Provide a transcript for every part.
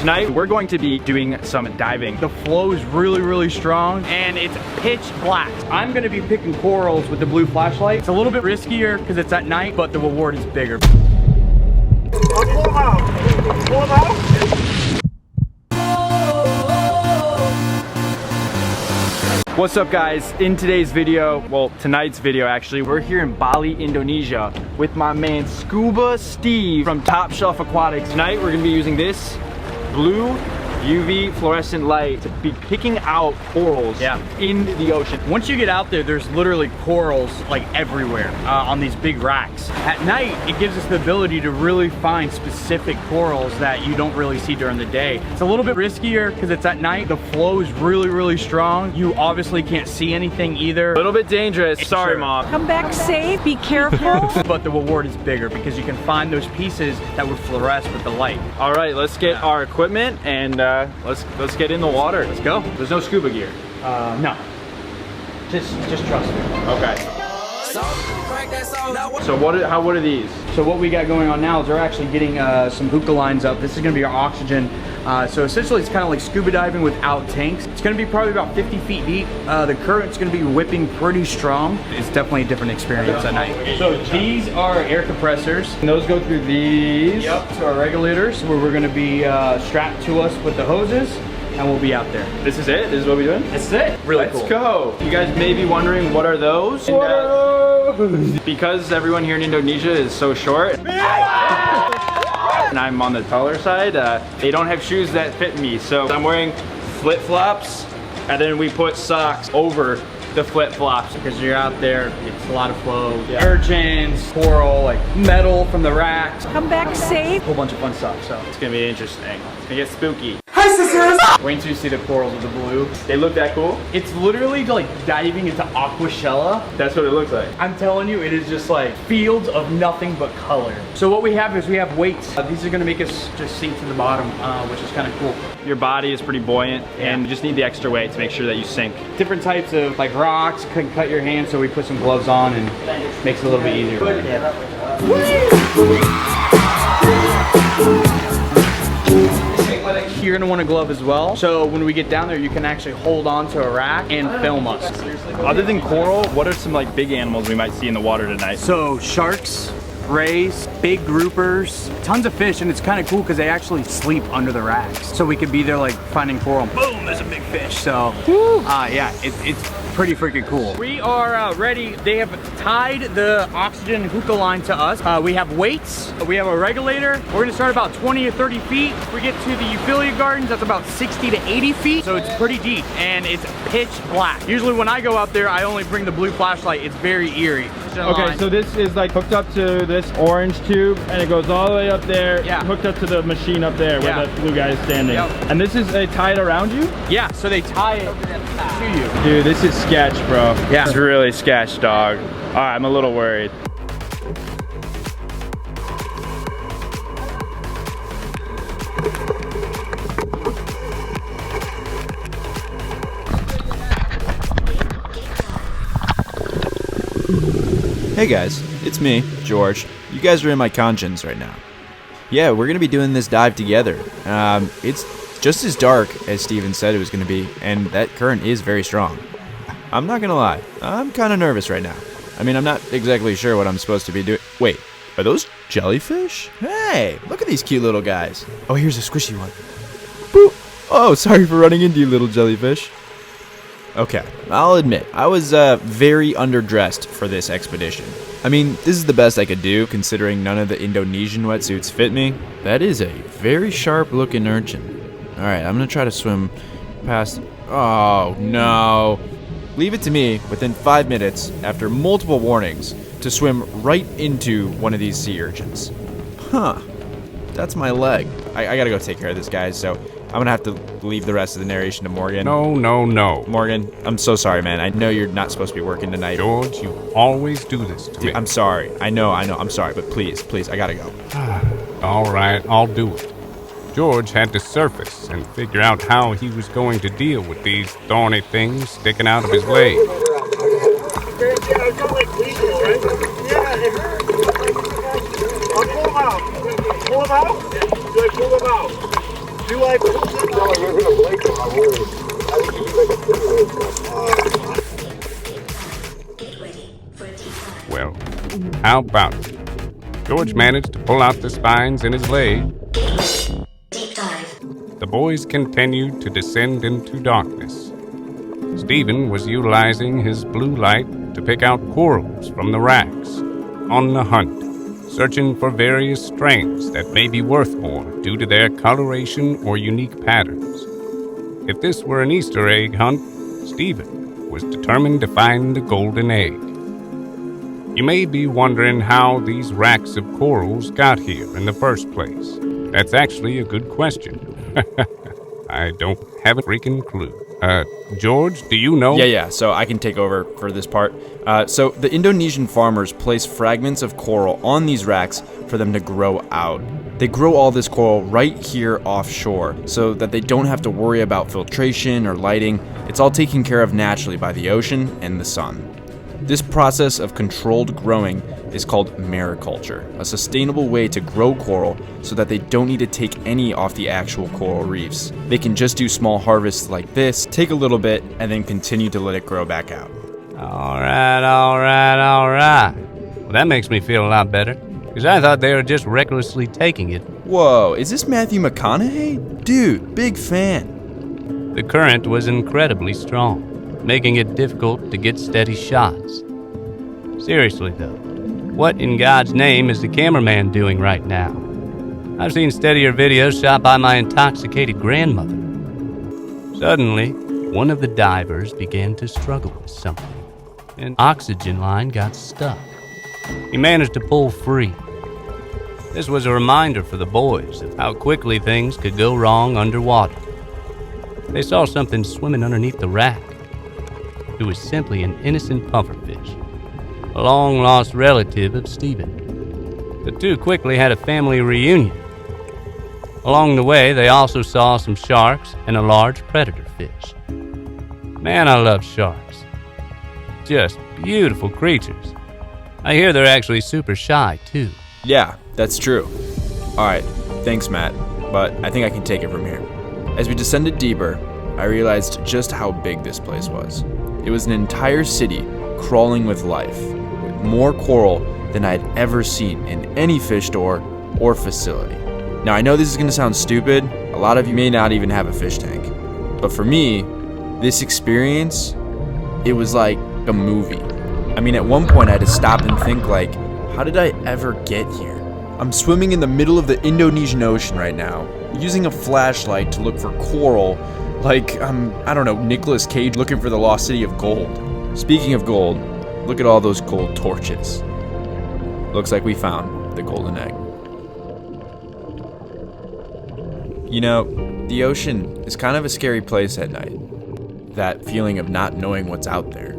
Tonight, we're going to be doing some diving. The flow is really strong and it's pitch black. I'm gonna be picking corals with the blue flashlight. It's a little bit riskier because it's at night, but the reward is bigger. Pull them out. Pull them out. What's up guys? In today's video, well tonight's video actually, we're here in Bali, Indonesia with my man Scuba Steve from Top Shelf Aquatics. Tonight we're gonna be using this blue UV fluorescent light to be picking out corals in the ocean. Once you get out there, there's literally corals like everywhere on these big racks. At night, it gives us the ability to really find specific corals that you don't really see during the day. It's a little bit riskier because it's at night. The flow is really strong. You obviously can't see anything either. A little bit dangerous. Sorry, Mom. Come back safe, be careful. But the reward is bigger because you can find those pieces that would fluoresce with the light. All right, let's get our equipment and let's get in the water. Let's go. There's no scuba gear. No. Just trust me. Okay. So what are these? So what we got going on now is we're actually getting some hookah lines up. This is gonna be our oxygen. So essentially it's kind of like scuba diving without tanks. It's gonna be probably about 50 feet deep. The current's gonna be whipping pretty strong. It's definitely a different experience at night. So these are air compressors. And those go through these to our regulators where we're gonna be strapped to us with the hoses. And we'll be out there. This is it? This is what we're doing? This is it. Really cool. Let's go. You guys may be wondering, what are those? Because everyone here in Indonesia is so short, and I'm on the taller side, they don't have shoes that fit me. So I'm wearing flip-flops, and then we put socks over the flip-flops because you're out there, it's a lot of flow. Urchins, coral, like metal from the racks. Come back safe. A whole bunch of fun stuff, so it's gonna be interesting. It's gonna get spooky. Hi sisters! Wait until you see the corals with the blue. They look that cool. It's literally like diving into aquashella. That's what it looks like. I'm telling you, it is just like fields of nothing but color. So what we have is we have weights. These are gonna make us just sink to the bottom, which is kind of cool. Your body is pretty buoyant and you just need the extra weight to make sure that you sink. Different types of like rocks can cut your hand, so we put some gloves on and makes it a little bit easier. You're gonna want a glove as well. So when we get down there, you can actually hold on to a rack and film us. Other than coral, what are some like big animals we might see in the water tonight? So sharks, rays, big groupers, tons of fish, and it's kind of cool because they actually sleep under the racks. So we could be there like finding coral, boom, there's a big fish. So yeah, it's pretty freaking cool. We are ready. They have tied the oxygen hookah line to us. We have weights, we have a regulator. We're gonna start about 20 or 30 feet. If we get to the Euphilia Gardens, that's about 60 to 80 feet. So it's pretty deep and it's pitch black. Usually when I go out there, I only bring the blue flashlight. It's very eerie. Okay, so this is like hooked up to this orange tube and it goes all the way up there, hooked up to the machine up there where the blue guy is standing. And this is tied around you? Yeah, so they tie it to you. Dude, this is sketch, bro. Yeah. It's really sketch, dog. All right, I'm a little worried. Hey guys, it's me, George. You guys are in my conscience right now. Yeah, we're gonna be doing this dive together. It's just as dark as Steven said it was gonna be, and that current is very strong. I'm not gonna lie, I'm kinda nervous right now. I mean, I'm not exactly sure what I'm supposed to be doing. Wait, are those jellyfish? Hey, look at these cute little guys. Oh, here's a squishy one. Boop. Oh, sorry for running into you, little jellyfish. Okay, I'll admit, I was very underdressed for this expedition. I mean, this is the best I could do, considering none of the Indonesian wetsuits fit me. That is a very sharp-looking urchin. Alright, I'm gonna try to swim past... Oh, no. Leave it to me, within 5 minutes, after multiple warnings, to swim right into one of these sea urchins. Huh. That's my leg. I gotta go take care of this, guys, so... I'm gonna have to leave the rest of the narration to Morgan. No. Morgan, I'm so sorry, man. I know you're not supposed to be working tonight. George, you always do this to me. I'm sorry. I know. I'm sorry, but please, I gotta go. All right, I'll do it. George had to surface and figure out how he was going to deal with these thorny things sticking out of his leg. Yeah, it's not like legal, right? Yeah, it hurts. I'll pull them out. Pull them out? Do I pull them out? Do I pull it? No, you're gonna break them, I'm worried. I think you like a pretty Well, how about it? George managed to pull out the spines in his leg. Deep dive. The boys continued to descend into darkness. Stephen was utilizing his blue light to pick out corals from the racks, on the hunt, searching for various strains that may be worth more due to their coloration or unique patterns. If this were an Easter egg hunt, Stephen was determined to find the golden egg. You may be wondering how these racks of corals got here in the first place. That's actually a good question. I don't have a freaking clue. George, do you know? Yeah, so I can take over for this part. So the Indonesian farmers place fragments of coral on these racks for them to grow out. They grow all this coral right here offshore so that they don't have to worry about filtration or lighting. It's all taken care of naturally by the ocean and the sun. This process of controlled growing is called mariculture, a sustainable way to grow coral so that they don't need to take any off the actual coral reefs. They can just do small harvests like this, take a little bit, and then continue to let it grow back out. All right. Well, that makes me feel a lot better, because I thought they were just recklessly taking it. Whoa, is this Matthew McConaughey? Dude, big fan. The current was incredibly strong, making it difficult to get steady shots. Seriously, though, what in God's name is the cameraman doing right now? I've seen steadier videos shot by my intoxicated grandmother. Suddenly, one of the divers began to struggle with something. An oxygen line got stuck. He managed to pull free. This was a reminder for the boys of how quickly things could go wrong underwater. They saw something swimming underneath the rack. It was simply an innocent pufferfish, a long-lost relative of Stephen. The two quickly had a family reunion. Along the way, they also saw some sharks and a large predator fish. Man, I love sharks. Just beautiful creatures. I hear they're actually super shy, too. Yeah, that's true. Alright, thanks Matt, but I think I can take it from here. As we descended deeper, I realized just how big this place was. It was an entire city crawling with life, with more coral than I had ever seen in any fish store or facility. Now I know this is going to sound stupid, a lot of you may not even have a fish tank, but for me, this experience, it was like a movie. I mean, at one point I had to stop and think like, how did I ever get here? I'm swimming in the middle of the Indonesian Ocean right now, using a flashlight to look for coral, like I don't know, Nicolas Cage looking for the lost city of gold. Speaking of gold, look at all those gold torches. Looks like we found the golden egg. You know, the ocean is kind of a scary place at night. That feeling of not knowing what's out there.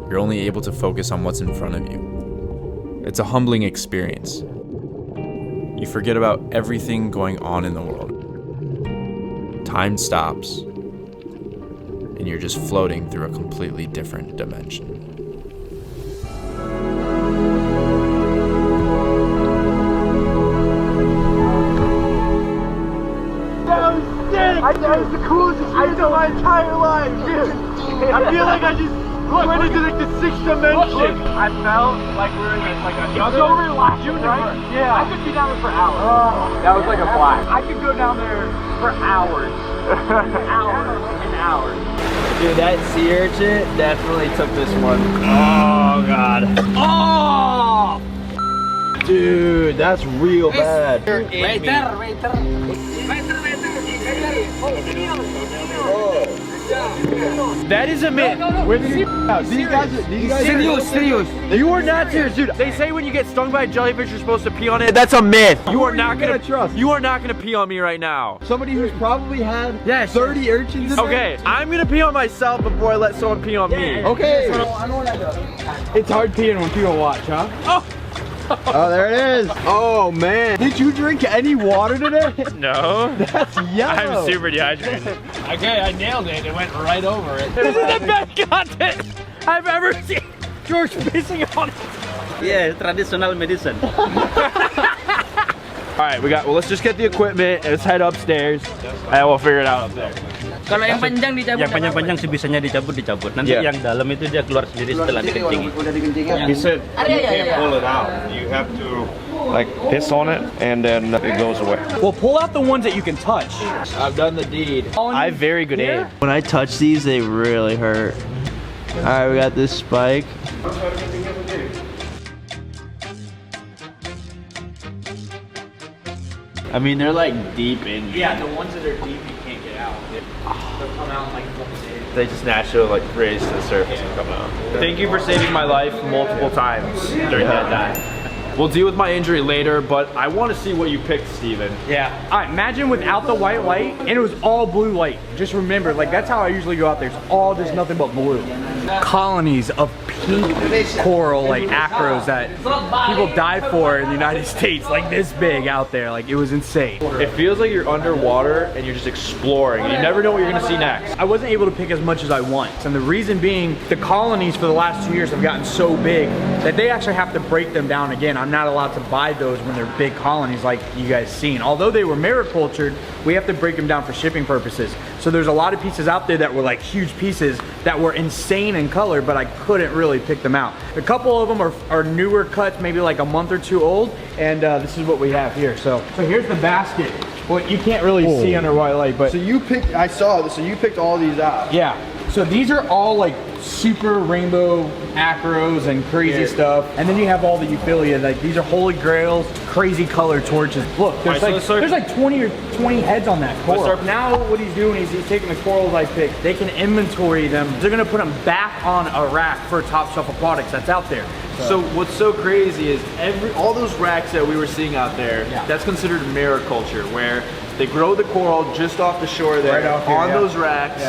You're only able to focus on what's in front of you. It's a humbling experience. You forget about everything going on in the world. Time stops, and you're just floating through a completely different dimension. That was sick! That was the coolest experience of my entire life, dude! I feel like I just went into like the sixth dimension. I felt like we were in like another so relaxing, right? Yeah. I could be down there for hours. That was like a blast. I could go down there for hours. Hours and hours. Dude, that sea urchin definitely took this one. Oh, God. Oh! Dude, that's real bad. That is a myth. Where did you These guys serious. You are not serious, dude. They say when you get stung by a jellyfish, you're supposed to pee on it. That's a myth. You are not gonna trust. You are not gonna pee on me right now. Somebody who's probably had 30 urchins in Okay, I'm gonna pee on myself before I let someone pee on me. Okay. It's hard peeing when people watch, huh? Oh. Oh, there it is. Oh, man. Did you drink any water today? No. That's yellow. I'm super dehydrated. Okay, I nailed it. It went right over it. This is the best content I've ever seen. George pissing on it. Yeah, traditional medicine. right, well, let's just get the equipment and let's head upstairs and we'll figure it out up there. Kalau yang panjang dicabut. Yang panjang-panjang sebisanya dicabut. Nanti Yeah. yang dalam itu dia keluar sendiri setelah dikencing. He said you can't pull it out. You have to like piss on it and then it goes away. Well, pull out the ones that you can touch. I've done the deed. I have very good aim. When I touch these, they really hurt. All right, we got this spike. I mean, they're like deep in. Yeah, the ones that are deep you can't get out. They'll come out in like 1 day. They just naturally like raise to the surface and come out. Thank you for saving my life multiple times during that time. We'll deal with my injury later, but I want to see what you picked, Steven. Yeah. All right, imagine without the white light, and it was all blue light. Just remember, like that's how I usually go out there. It's all just nothing but blue. Colonies of pink coral, like acros that people die for in the United States, like this big out there. Like it was insane. It feels like you're underwater and you're just exploring. You never know what you're gonna see next. I wasn't able to pick as much as I want. And the reason being, the colonies for the last 2 years have gotten so big that they actually have to break them down again. I'm not allowed to buy those when they're big colonies like you guys seen. Although they were maricultured, we have to break them down for shipping purposes. So there's a lot of pieces out there that were like huge pieces that were insane in color, but I couldn't really pick them out. A couple of them are newer cuts, maybe like a month or two old, and this is what we have here. So here's the basket. Well, you can't really see under white light, but So you picked. I saw this. So you picked all these out. yeah. So these are all like super rainbow acros and crazy stuff. And then you have all the Euphilia, like these are holy grails, crazy color torches. Look, there's like 20 heads on that coral. Now what he's doing is he's taking the corals I picked, they can inventory them. They're gonna put them back on a rack for Top Shelf Aquatics that's out there. So what's so crazy is all those racks that we were seeing out there, that's considered mariculture, where they grow the coral just off the shore there, Right off here, on yeah. those racks,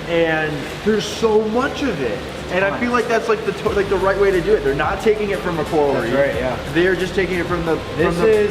and there's so much of it. And I feel like that's like the right way to do it. They're not taking it from a coral reef. right, yeah. They're just taking it from the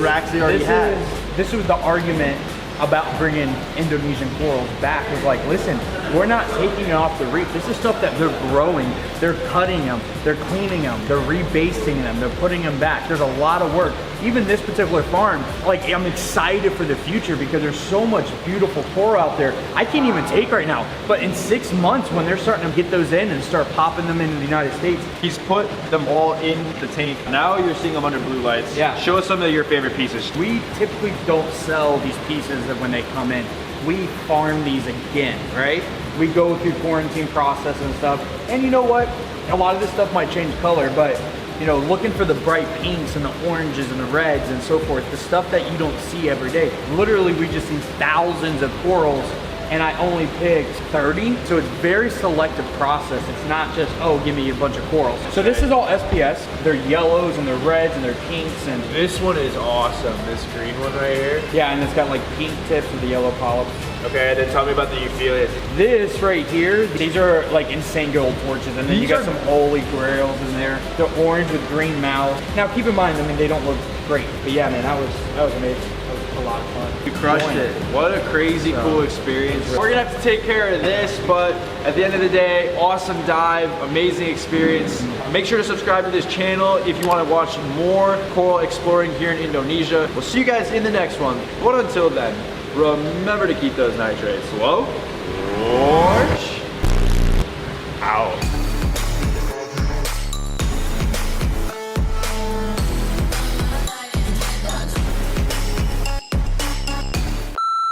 racks they already had. This was the argument about bringing Indonesian corals back. Was like, listen, we're not taking it off the reef. This is stuff that they're growing, they're cutting them, they're cleaning them, they're rebasting them, they're putting them back. There's a lot of work. Even this particular farm, like I'm excited for the future because there's so much beautiful coral out there. I can't even take right now, but in 6 months when they're starting to get those in and start popping them into the United States. He's put them all in the tank. Now you're seeing them under blue lights. Yeah. Show us some of your favorite pieces. We typically don't sell these pieces when they come in. We farm these again, right? We go through quarantine process and stuff. And you know what? A lot of this stuff might change color, but you know, looking for the bright pinks and the oranges and the reds and so forth, the stuff that you don't see every day. Literally, we just see thousands of corals and I only picked 30. So it's very selective process. It's not just, oh, give me a bunch of corals. So this is all SPS. They're yellows and they're reds and they're pinks. And This one is awesome, this green one right here. yeah, and it's got like pink tips with the yellow polyps. Okay, then tell me about the Euphilia. This right here, these are like insane gold torches, and then you got some holy grails in there. They're orange with green mouths. Now keep in mind, I mean, they don't look great, but yeah, man, that was amazing. That was a lot of fun. You crushed it. What a crazy cool experience. We're gonna have to take care of this, but at the end of the day, awesome dive, amazing experience. Make sure to subscribe to this channel if you want to watch more coral exploring here in Indonesia. We'll see you guys in the next one. But until then, remember to keep those nitrates low. Orange. Out.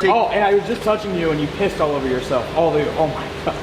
Oh, and I was just touching you and you pissed all over yourself. Oh my God.